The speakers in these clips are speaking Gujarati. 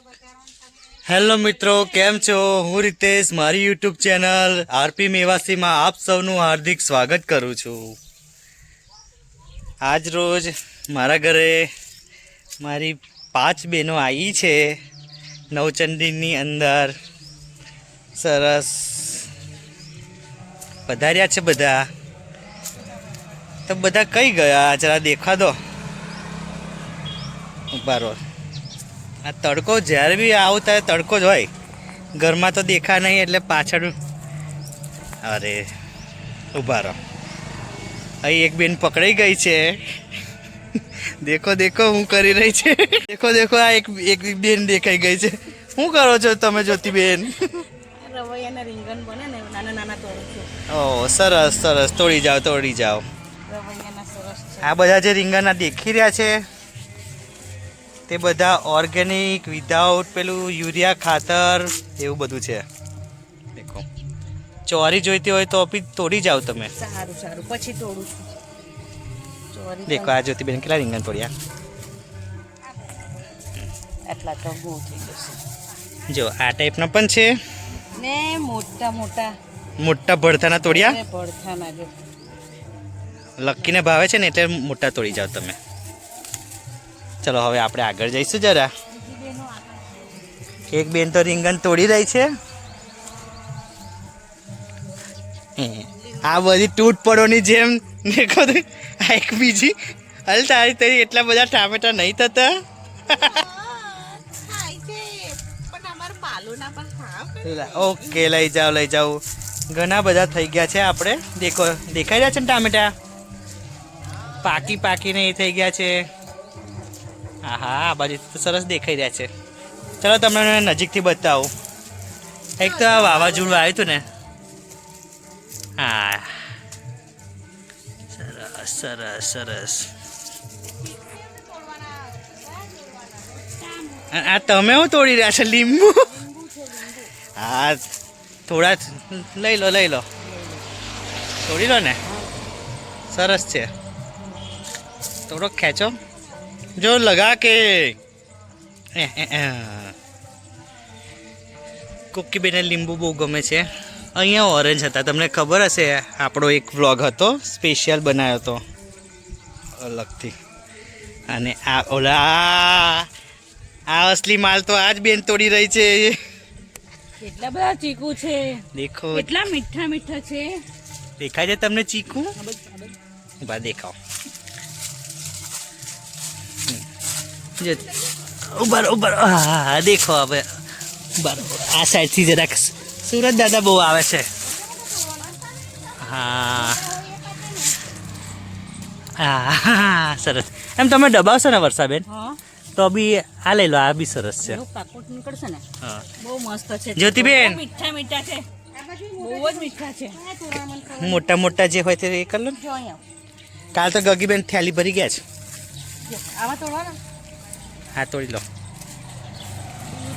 હેલો મિત્રો, કેમ છો? હું રીતેશ, મારી યુટ્યુબ ચેનલ આરપી મેવાસીમાં આપ સૌનું હાર્દિક સ્વાગત કરું છું. આજ રોજ મારા ઘરે મારી 5 બહેનો આવી છે નવચંડીની અંદર. સરસ પધાર્યા છે બધા. તો બધા કઈ ગયા જરા દેખા દો. બરાબર, આ તડકો જ્યારે બી આવું ત્યારે તડકો જ હોય. ઘરમાં તો દેખા નહીં એટલે પાછળ. અરે ઊભા રહો. અહીં એક બેન પકડાઈ ગઈ છે. દેખો દેખો હું કરી રહી છે. દેખો દેખો આ એક બેન દેખાઈ ગઈ છે. શું કરો છો તમે જ્યોતિબેન? રવૈયાના રીંગણ બને ને નાના નાના તોડું છું. ઓહ સરસ સરસ, તોડી જાઓ તોડી જાઓ. રવૈયાના સરસ છે. આ બધા જે રીંગણના દેખી રહ્યા છે તે બધા ઓર્ગેનિક, વિધાઉટ પેલું યુરિયા ખાતર એવું બધું છે. દેખો, ચોરી જોઈતી હોય તો બી તોડી જાઓ તમે. સારું સારું, પછી તોડું છું. ચોરી દેખો આ જ્યોતિબેન કેટલા રીંગણ તોડ્યા. આટલા તો બહુ થઈ જશે. જો આ ટાઈપના પણ છે. ને મોટા મોટા મોટા ભડથાના તોડ્યા. ને ભડથાના જો લક્કીને ભાવે છે ને એટલે મોટા તોડી જાઓ તમે. ચલો હવે આપણે આગળ જઈશું જરા. એક બેન તો રીંગણ તોડી રહી છે. આ બધી તૂટ પડોની જેમ દેખો. આ એક બીજી અલ તારી તારી એટલા બધા ટામેટા નહીં થતા. ઓકે, લઈ જાઓ લઈ જાઓ. ઘણા બધા થઈ ગયા છે આપણે. દેખો દેખાઈ રહ્યા છે ને ટામેટા. પાકી પાકીને એ થઈ ગયા છે. હા હા, આ બાજુ તો સરસ દેખાઈ રહ્યા છે. ચલો તમને નજીકથી બતાવું. એક તો આ વાવાઝોડું આવ્યું હતું ને. હા સરસ સરસ સરસ. આ તમે હું તોડી રહ્યા છો? લીંબુ. હા થોડા લઈ લો લઈ લો. તોડી લો ને. સરસ છે. થોડોક ખેંચો. જો લગા કે કોકીબેને લીંબુ બહુ ગમે છે. અહીંયા ઓરેન્જ હતા, તમને ખબર હશે. આપણો એક વ્લોગ હતો, સ્પેશિયલ બનાવ્યો હતો અલગથી. અને આ ઓલા આ અસલી માલ તો આજ બેન તોડી રહી છે. કેટલા બધા ચીકુ છે. દેખો કેટલા મીઠા મીઠા છે. દેખાય છે તમને ચીકુ? બા દેખાઓ. ઉભર ઉભર. હા દેખો હવે બરાબર. આ સાઈડથી જરાક સુરત દાદા બહુ આવે છે. હા હા સરસ. એમ તમે દબાવશો ને વર્ષાબેન હા તો બી આ લઈ લો. આ બી સરસ છે. પાકોટ નીકળશે ને. હા બહુ મસ્ત છે. જ્યોતિબેન મીઠા મીઠા છે. બહુ જ મીઠા છે. મોટા મોટા જે હોય તે એ કર લો. જો અહીંયા કાલ તો ગગીબેન થેલી ભરી ગયા છે. જો આવા તોડવાના. હા તોડી લો.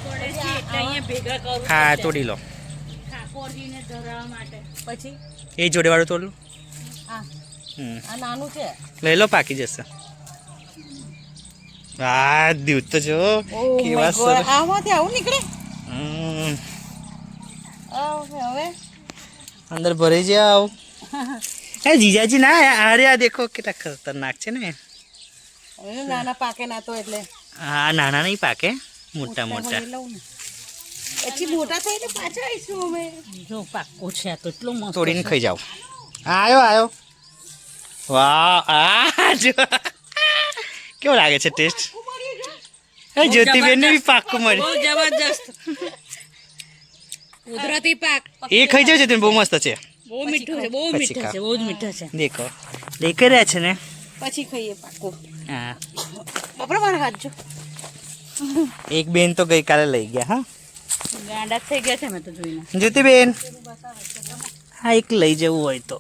પડે છે એટલે અહીંયા ભેગા કરું. હા તોડી લો. ઠાકોરજીને ધરાવવા માટે. પછી એ જોડે વાળું તોડ લો. આ હમ આ નાનું છે. લઈ લો, પાકી જશે. આ દિવસ તો જો કેવા સરસ. આમાંથી આવું નીકળે. હમ. હવે અંદર ભરી જાવ. એ જીજાજી ના અરે આ દેખો કેટલા ખતરનાક છે ને. નાના પાકે ના તો એટલે હા નાના નહીં પાકે, મોટા મોટા. પછી મોટા થઈને પાછા આવીશું અમે. જો પાકો છે આ તો એટલો મસ્ત. તોડીને ખાઈ જાવ. આયો આયો. વાહ આ જો કેવો લાગે છે ટેસ્ટ. એ જ્યોતિબેન ને બી પાકું મળે. બહુ જબરજસ્ત કુદરતી પાક. એ ખાઈ જાય છે તે બહુ મસ્ત છે. બહુ મીઠું છે. બહુ મીઠા છે. બહુ જ મીઠા છે. દેખો દેખાઈ રહ્યા છે ને. પછી ખાઈએ પાકો. હા બાપરે મારા હાથ જો. એક બેન તો ગઈકાલે લઈ ગયા. હા ગાંડા થઈ ગયા છે મેં તો જોઈને. જ્યોતિબેન હા એક લઈ જવું હોય તો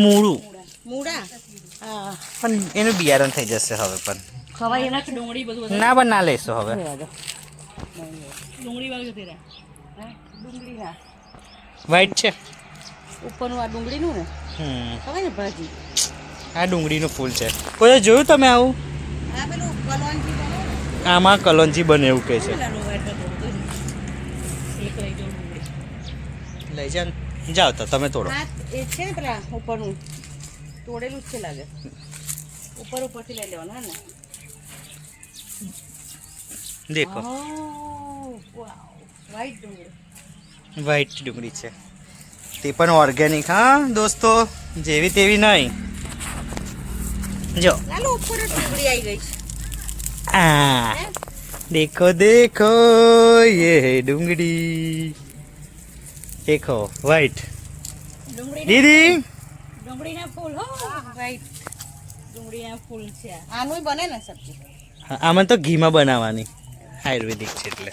મૂળું મૂળા હા પણ એનું બિયારણ થઈ જશે હવે. પણ ખવાય એના ડુંગળી બધું ના પણ ના લેશો હવે. ડુંગળી વાળી જતી રહે. ડુંગળી ના વ્હાઈટ છે ઉપરનું આ ડુંગળીનું ને. ખવાય ને ભાજી. આ ડુંગળીનું ફૂલ છે. કોઈ જોયું તમે આવું? આ પેલું કલોંજી બને ને. આમાં કલોંજી બને એવું કહે છે. પેલાનું લઈ જા જાઓ તો તમે તોડો. હા એ છે ને પેલા ઉપરનું તોડેલું જ છે લાગે. ઉપરથી લઈ લેવાનું હે ને. દેખો વ્હાઈટ ડુંગળી. વ્હાઈટ ડુંગળી છે તે પણ ઓર્ગેનિક. હા દોસ્તો, જેવી તેવી નહીં. જો લાલો ઉપર જ ડુંગળી આવી ગઈ છે. આ देखो देखो ये है डूंगरी, देखो वाइट दीदी ડુંગળીના ફૂલ હો વ્હાઈટ ડુંગળીના ફૂલ છે. આનું બને ને સબ્જી. આમાં તો ઘીમાં બનાવવાની આયુર્વેદિક છે એટલે.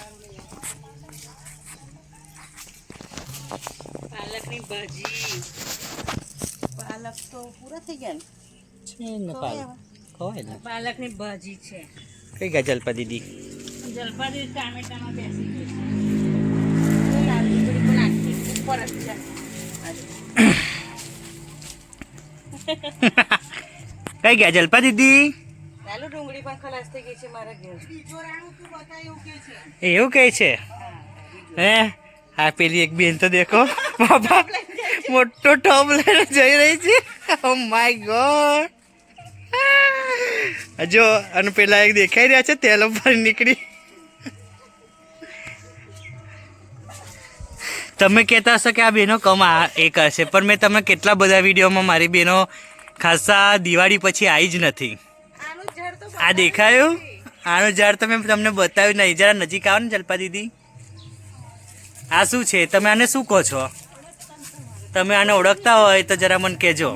પાલકની ભાજી. પાલક તો પૂરા થઈ ગયા છે ને પાલક ખવાય ને. પાલકની ભાજી છે. કઈ ગયા જલપા દીદી? જલપાદી ટામેટામાં બેસી ગઈ છે. લાલ ડુંગળી પણ નાખી ઉપર જ છે. કઈ ગયા જલપા દીદી? લાલુ ડુંગળી પણ ખલાસ થઈ ગઈ છે મારા ઘેર. એવું કહે છે હે? હા પેલી એક બેન તો દેખો બાપા મોટો ટોપ લઈને જઈ રહી છે. Oh my God. જો અને પેલા એક દેખાઈ રહ્યા છે તેલ ઉપર નીકળી. તમે કહેતા હશો કે આ બહેનો કમ એ કરશે, પણ મેં તમે કેટલા બધા વિડીયોમાં મારી બહેનો ખાસા દિવાળી પછી આવી જ નથી. આ દેખાયું? આનું ઝાડ તો મેં તમને બતાવ્યું નહીં. જરા નજીક આવો ને જલપા દીદી. આ શું છે? તમે આને શું કહો છો? તમે આને ઓળખતા હોય તો જરા મને કહેજો.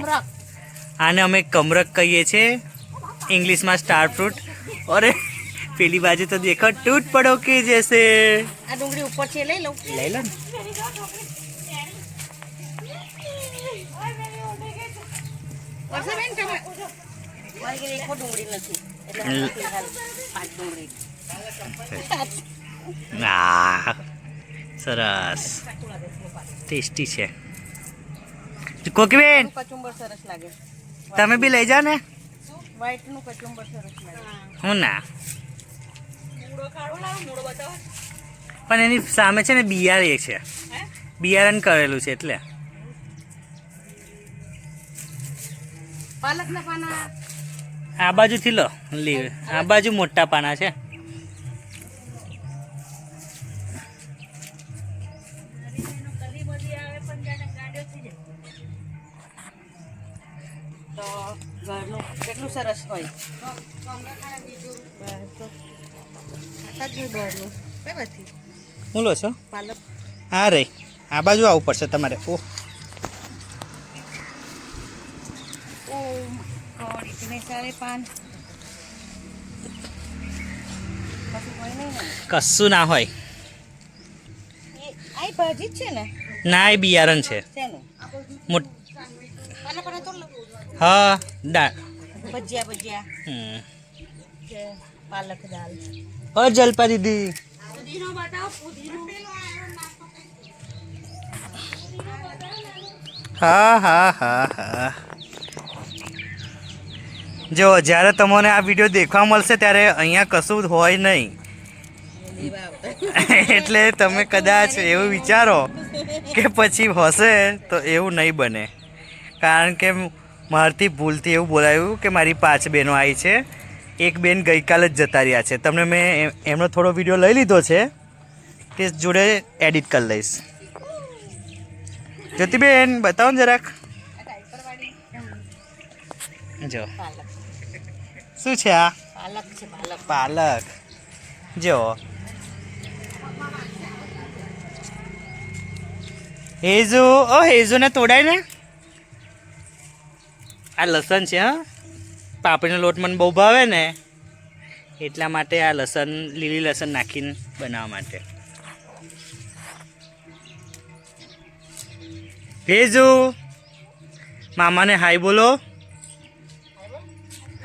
આને અમે કમરક કહીએ છીએ, ઇંગ્લિશમાં સ્ટાર ફ્રૂટ. અરે પેલી બાજુ તો દેખો ટૂટ પડો કે જૈસે. આ ડુંગળી ઉપર છે લઈ લઉં. લઈ લો ને. વર્ષાબેન તમે મારી ઘરે એક ડુંગળી નથી એટલે ફિલહાલ 5 ડુંગળી. આ સરસ ટેસ્ટી છે. કોકીબેન કચુંબર સરસ લાગે. તમે બી લઈ જાઓ ને. વ્હાઈટ નું કચુંબર સરસ લાગે. હું ના મૂળો કાઢો લાવો. મૂળો બતાવો. પણ એની સામે છે ને બિયાર એ છે, બિયારણ કરેલું છે એટલે. પાલકના પાના આ બાજુથી લો લીવ. આ બાજુ મોટા પાના છે. તો ઘરનું કેટલું સરસ હોય. ઘરનું કઈ બાજુ હું લો છો? પાલક. હા રે આ બાજુ આવવું પડશે તમારે. ઓહ ગોળ ઇતને સારે પાન. કશું હોય નહીં ને. કશું ના હોય. આ ભાજી જ છે ને. ના એ બિયારણ છે. શેનું? પાના પાના તો હા દાળ. ભજીયા છે. પાલક દાળ. ઓ જલપા દીદી પુદીનો બતાવો. પુદીનો. હા હા હા હા. જો જ્યારે તમને આ વિડીયો દેખવા મળશે ત્યારે અહીંયા કશું હોય નહીં. એટલે તમે કદાચ એવું વિચારો કે પછી હશે તો એવું નહીં બને. કારણ કે મારાથી ભૂલથી એવું બોલાયું કે મારી 5 બહેનો આવી છે. એક બેન ગઈકાલે જ જતા રહ્યા છે. તમને મેં એમનો થોડો વિડીયો લઈ લીધો છે, તે જોડે એડિટ કરી લઈશ. જ્યોતિબેન બતાવો ને જરાક. જો શું છે આ? પાલક છે. પાલક. પાલક. જો હેઝુ. ઓ હેઝુને તોડાય ને. આ લસણ છે. હા પાપડીનો લોટ મને બહુ ભાવે ને એટલા માટે આ લસણ, લીલી લસણ નાખીને બનાવવા માટે. હેઝુ મામાને હાય બોલો.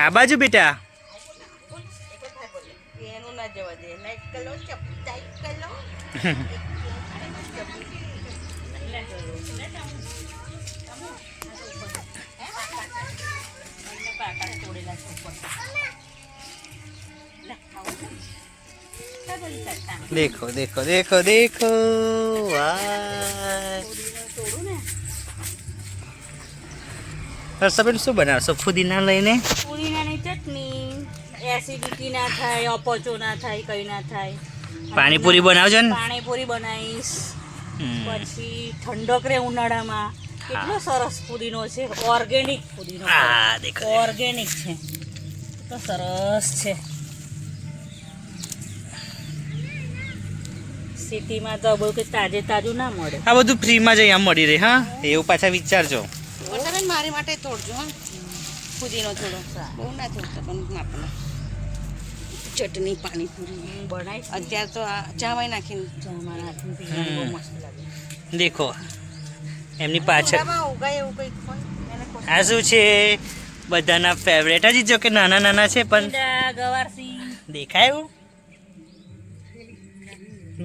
આ બાજુ બેટા. એનું ના જવા દે. લાઈક કરો. લાઈક કરો. देखो देखो देखो देखो वाह હર્ષાબેન શું બનાવશો ફુદીના લઈને? પુદીનાની ચટણી, એસિડિટી ના થાય, અપચો ના થાય, કઈ ના થાય. પાણીપુરી બનાવજો ને. પાણીપુરી બનાવીશ. હમ. પછી ઠંડક રે ઉનાળામાં. કેટલો સરસ પુદીનો છે, ઓર્ગેનિક પુદીનો. હા દેખો. ઓર્ગેનિક છે, તો સરસ છે. સિટીમાં તો બહુ કે તાજે તાજું ના મળે. આ બધું ફ્રીમાં જ અહીંયા મળી રહે. હા એવું પાછા વિચારજો. વટાણ મારી માટે તોડજો. હા, પુદીનો થોડો બહુ ના તોડતા, પણ માપનો. ચટણી પાણીપુરી બનાવી અત્યારે તો આ ચામાં નાખીને પીવાનું બહુ મસ્ત લાગે. દેખો એમની પાછળ ઉગાય એવું કંઈક હોય એને આ શું છે બધાના ફેવરેટ. હજી જો કે નાના નાના છે પણ ગવારસી દેખાય એવું.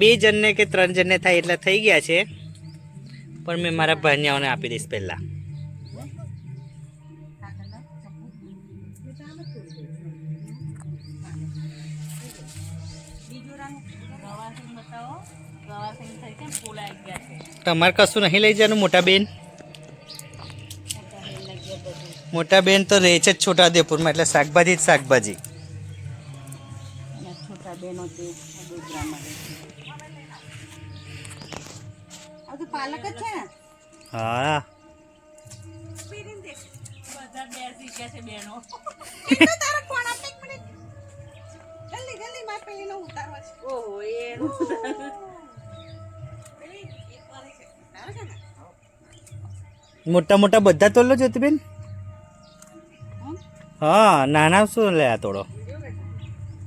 2 જણને કે 3 જણને થાય એટલે થઈ ગયા છે, પણ મેં મારા ભાણિયાઓને આપી દઈશ પહેલા. તમારે કશું નહીં લઈ જવાનું મોટા બેન? મોટા બેન તો રહે છે જ છોટાઉદેપુરમાં, એટલે શાકભાજી જ શાકભાજી. છોટા બેનો છે પાલક જ છે ને. હા બધા બેસી ગયા છે બેનો. ઓહો એનું મોટા મોટા બધા તોલો જ્યોતિબેન. હા નાના શું લે આ તોડો.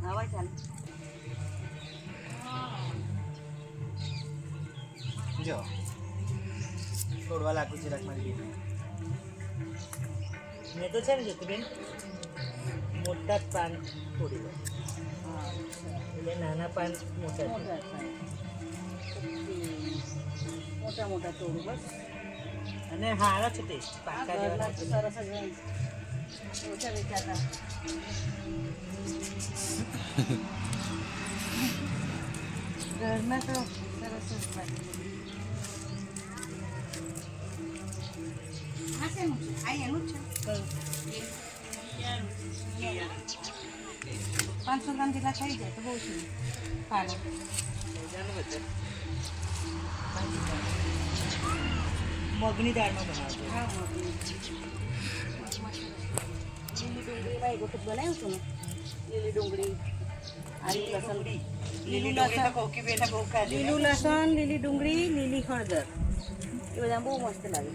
આવા ચાલે. જો તોડવા લાગુ છે મારી બેન. મેં તો છે ને જ્યોતિબેન મોટા જ પાન તોડી લો, એટલે નાના પાન મોટા મોટા મોટા તોડું બસ. અને હારા છે ટેસ્ટ પાકા જેવા. સરસ જ હોય. ઓછા વેચાતા. ઘરમાં તો સરસ જ લાગે. આ શેનું છે? આ એનું જ છે. 500 ગ્રામ જેટલા થઈ જાય તો બહુ છે. પાલક મગની દાળમાં બનાવજો. હા લીલી ડુંગળીમાં એક વખત બનાવ્યું હતું ને. લીલી ડુંગળી, આદુ લસણ, લીલું લસણ, લીલું લસણ, લીલી ડુંગળી, લીલી હળદર, એ બધા બહુ મસ્ત લાગે.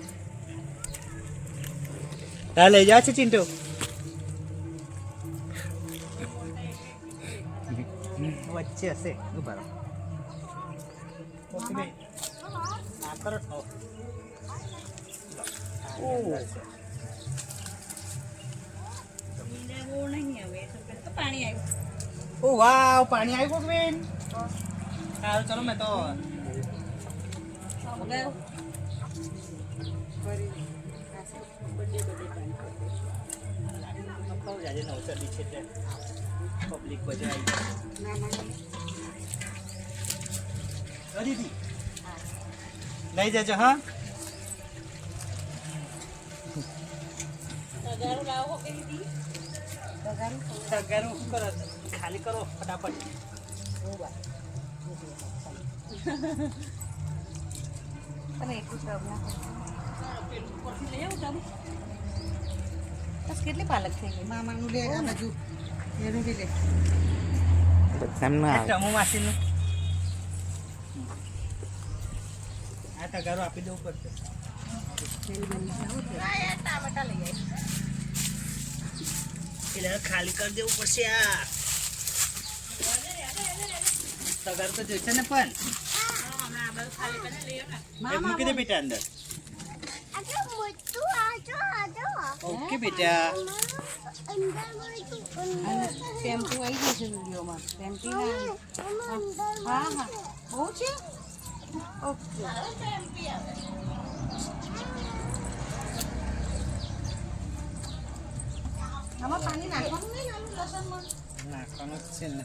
હા લઈ જા છે ચિંટુ. વચ્ચે હશે ઉભા રહો. આ કરો ખાઓ. પાણી આવ્યું. ઓ વાવ પાણી આવ્યું બેન. સારું ચલો મેં તો આજે નવસારી છે એટલે પબ્લિક બધા આવી દીદી લઈ જજો. હા તગારું કરો, ખાલી કરો ફટાફટ. અને એટલું ટબ ના લઈ આવું ટબ. બસ કેટલી પાલક થઈ ગઈ? મામાનું લે આ બાજુ એનું બી લે. ટમુ માસીનું આ તગારું આપી દેવું પડશે. ટામેટા લઈ આવી. એટલે ખાલી કરી દેવું પડશે. આ તગાર તો જોઈશે ને પણ મૂકી દે બેટા અંદર. ઓકે બેટા. ટેમ્પુ આવી જશે વિડીયોમાં. ટેમ્પી હા હા બહુ છે. ઓકે આમાં પાણી નાખવાનું નહીં આનું લસણમાં. નાખવાનું જ છે ને.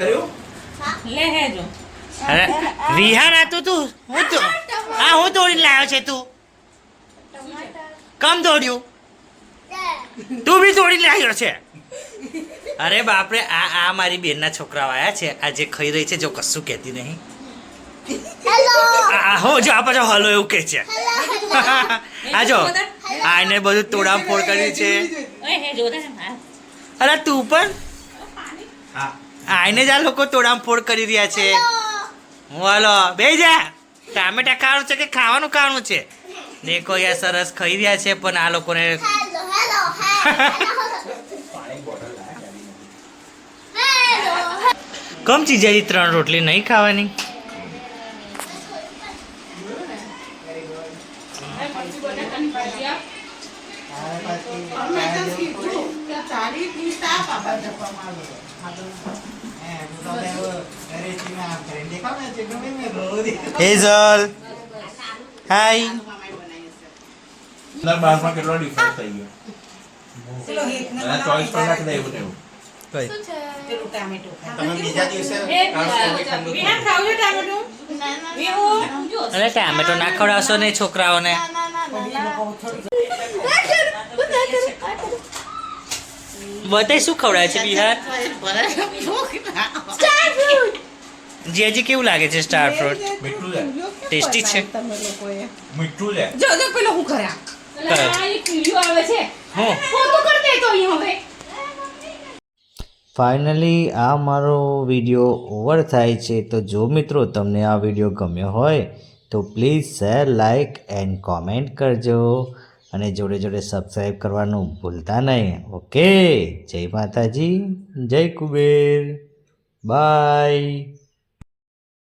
લે હેજો અરે વિહાન આ તો તું હું તોડીને લાવ્યો છે તું કમ દોડ્યું તું બી તોડીને લાવ્યો છે અરે બાપરે આ મારી બેનના છોકરાઓ આયા છે આજે ખાઈ રહી છે જો કશું કહેતી નહીં હો જો આ પાછો હલો એવું કહે છે આ જો આને બધું તોડાફોડ કર્યું છે અરે તું પણ આઈને જ આ લોકો તોડાફોડ કરી રહ્યા છે હાલો બે જા ટામેટા ખાવાનું છે કે ખાવાનું ખાવાનું છે દેખો યાર સરસ ખાઈ રહ્યા છે પણ આ લોકોને કમ ચીજાજી 3 રોટલી નહીં ખાવાની હેઝલ હાય બારમાં કેટલો ડિફરન્સ થઈ ગયો ચોઈસ પર નાખી દે એવું ને એવું તમે બીજા દિવસે અરે ટામેટો ના ખવડાવશો ને છોકરાઓને બતાય શું ખવડાવે છે બિહાર જીજી કેવું લાગે છે સ્ટાર ફ્રૂટ મીઠું છે ટેસ્ટી છે મીઠું છે જો જો પેલો હું કર્યા ફાઇનલી આ મારો વિડીયો ઓવર થાય છે તો જો મિત્રો તમને આ વિડીયો ગમ્યો હોય તો please share like and comment કરજો અને જોડે જોડે સબસ્ક્રાઈબ કરવાનું ભૂલતા નહીં ઓકે જય માતાજી જય કુબેર બાય